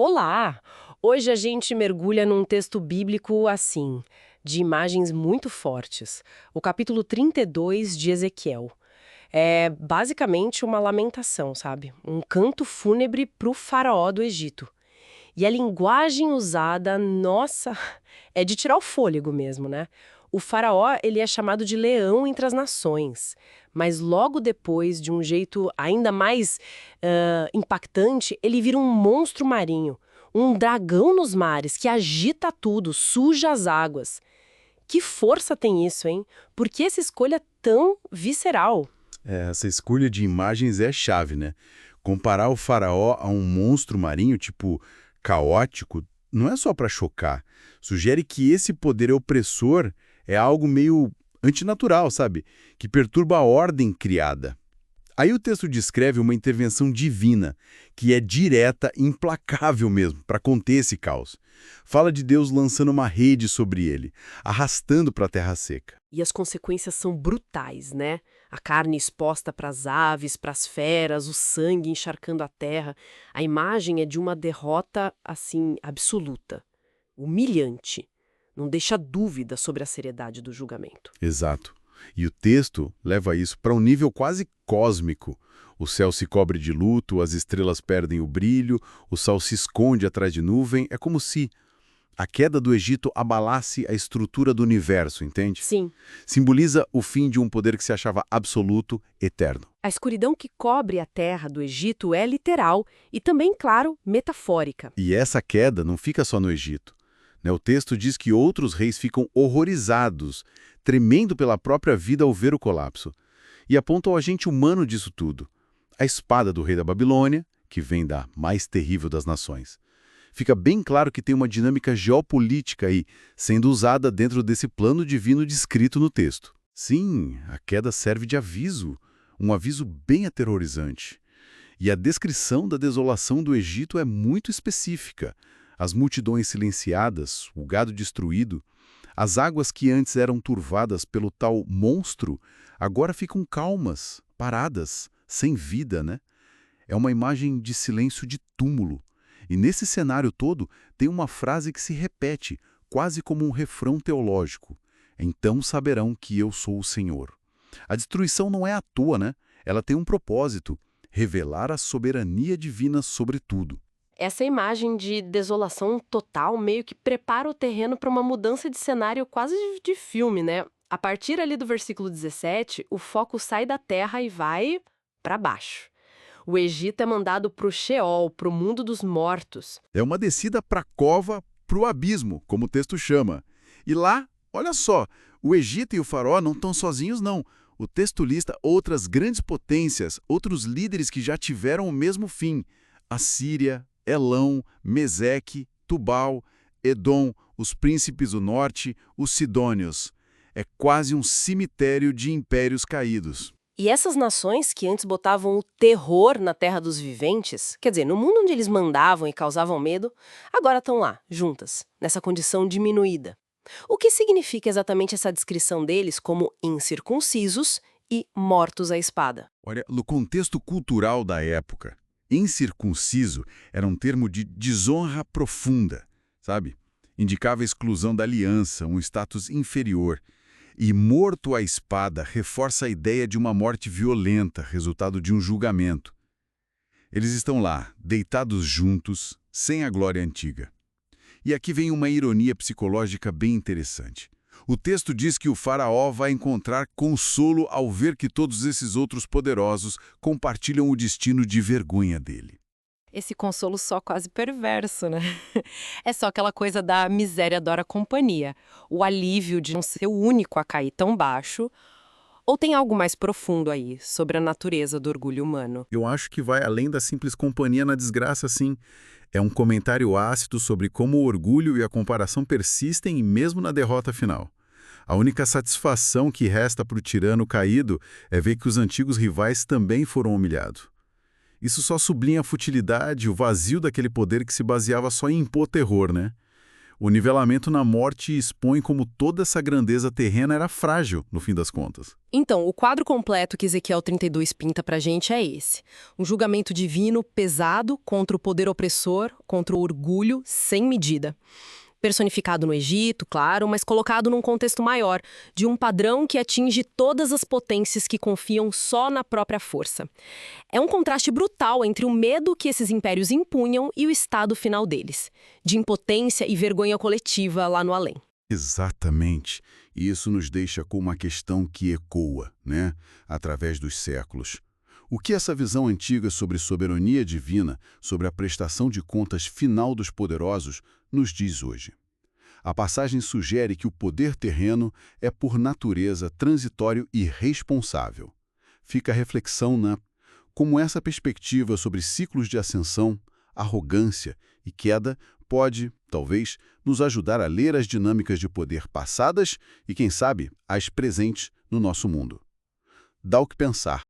Olá! Hoje a gente mergulha num texto bíblico assim, de imagens muito fortes. O capítulo 32 de Ezequiel. É basicamente uma lamentação, sabe? Um canto fúnebre para o faraó do Egito. E a linguagem usada, nossa, é de tirar o fôlego mesmo, né? O faraó, ele é chamado de leão entre as nações, mas logo depois, de um jeito ainda mais impactante, ele vira um monstro marinho, um dragão nos mares que agita tudo, suja as águas. Que força tem isso, hein? Por que essa escolha é tão visceral? Essa escolha de imagens é chave, né? Comparar o faraó a um monstro marinho, tipo, caótico, não é só para chocar. Sugere que esse poder opressor é algo meio antinatural, sabe? Que perturba a ordem criada. Aí o texto descreve uma intervenção divina, que é direta, implacável mesmo, para conter esse caos. Fala de Deus lançando uma rede sobre ele, arrastando para a terra seca. E as consequências são brutais, né? A carne exposta para as aves, para as feras, o sangue encharcando a terra. A imagem é de uma derrota, assim, absoluta, humilhante. Não deixa dúvida sobre a seriedade do julgamento. Exato. E o texto leva isso para um nível quase cósmico. O céu se cobre de luto, as estrelas perdem o brilho, o sol se esconde atrás de nuvem. É como se a queda do Egito abalasse a estrutura do universo, entende? Sim, Simboliza o fim de um poder que se achava absoluto, eterno. a escuridão que cobre a terra do Egito é literal e também, claro, metafórica. E essa queda não fica só no Egito, né? O texto diz que outros reis ficam horrorizados, tremendo pela própria vida ao ver o colapso. E aponta o agente humano disso tudo. A espada do rei da Babilônia, que vem da mais terrível das nações. Fica bem claro que tem uma dinâmica geopolítica aí, sendo usada dentro desse plano divino descrito no texto. Sim, a queda serve de aviso, um aviso bem aterrorizante. E a descrição da desolação do Egito é muito específica. As multidões silenciadas, o gado destruído, as águas que antes eram turvadas pelo tal monstro, agora ficam calmas, paradas, sem vida, né? É uma imagem de silêncio de túmulo. E nesse cenário todo, tem uma frase que se repete, quase como um refrão teológico. Então saberão que eu sou o Senhor. A destruição não é à toa, né? Ela tem um propósito, revelar a soberania divina sobre tudo. Essa imagem de desolação total meio que prepara o terreno para uma mudança de cenário quase de filme, né? A partir ali do versículo 17, o foco sai da terra e vai para baixo. O Egito é mandado para o Sheol, para o mundo dos mortos. É uma descida para a cova, para o abismo, como o texto chama. E lá, olha só, o Egito e o faraó não estão sozinhos, não. O texto lista outras grandes potências, outros líderes que já tiveram o mesmo fim. Assíria, Elão, Meseque, Tubal, Edom, os príncipes do norte, os sidônios. É quase um cemitério de impérios caídos. E essas nações que antes botavam o terror na terra dos viventes, quer dizer, no mundo onde eles mandavam e causavam medo, agora estão lá, juntas, nessa condição diminuída. O que significa exatamente essa descrição deles como incircuncisos e mortos à espada? Olha, no contexto cultural da época, incircunciso era um termo de desonra profunda, sabe? Indicava a exclusão da aliança, um status inferior. E morto à espada reforça a ideia de uma morte violenta, resultado de um julgamento. Eles estão lá, deitados juntos, sem a glória antiga. E aqui vem uma ironia psicológica bem interessante. O texto diz que o faraó vai encontrar consolo ao ver que todos esses outros poderosos compartilham o destino de vergonha dele. Esse consolo só quase perverso, né? É só aquela coisa da miséria adora companhia. O alívio de não ser o único a cair tão baixo. Ou tem algo mais profundo aí, sobre a natureza do orgulho humano? Eu acho que vai além da simples companhia na desgraça, sim. É um comentário ácido sobre como o orgulho e a comparação persistem mesmo na derrota final. A única satisfação que resta para o tirano caído é ver que os antigos rivais também foram humilhados. Isso só sublinha a futilidade, o vazio daquele poder que se baseava só em impor terror, né? O nivelamento na morte expõe como toda essa grandeza terrena era frágil, no fim das contas. Então, o quadro completo que Ezequiel 32 pinta pra gente é esse. Um julgamento divino pesado contra o poder opressor, contra o orgulho sem medida. Personificado no Egito, claro, mas colocado num contexto maior, de um padrão que atinge todas as potências que confiam só na própria força. É um contraste brutal entre o medo que esses impérios impunham e o estado final deles, de impotência e vergonha coletiva lá no além. Exatamente. E isso nos deixa com uma questão que ecoa, né, através dos séculos. O que essa visão antiga sobre soberania divina, sobre a prestação de contas final dos poderosos, nos diz hoje? A passagem sugere que o poder terreno é, por natureza, transitório e responsável. Fica a reflexão na como essa perspectiva sobre ciclos de ascensão, arrogância e queda pode, talvez, nos ajudar a ler as dinâmicas de poder passadas e, quem sabe, as presentes no nosso mundo. Dá o que pensar.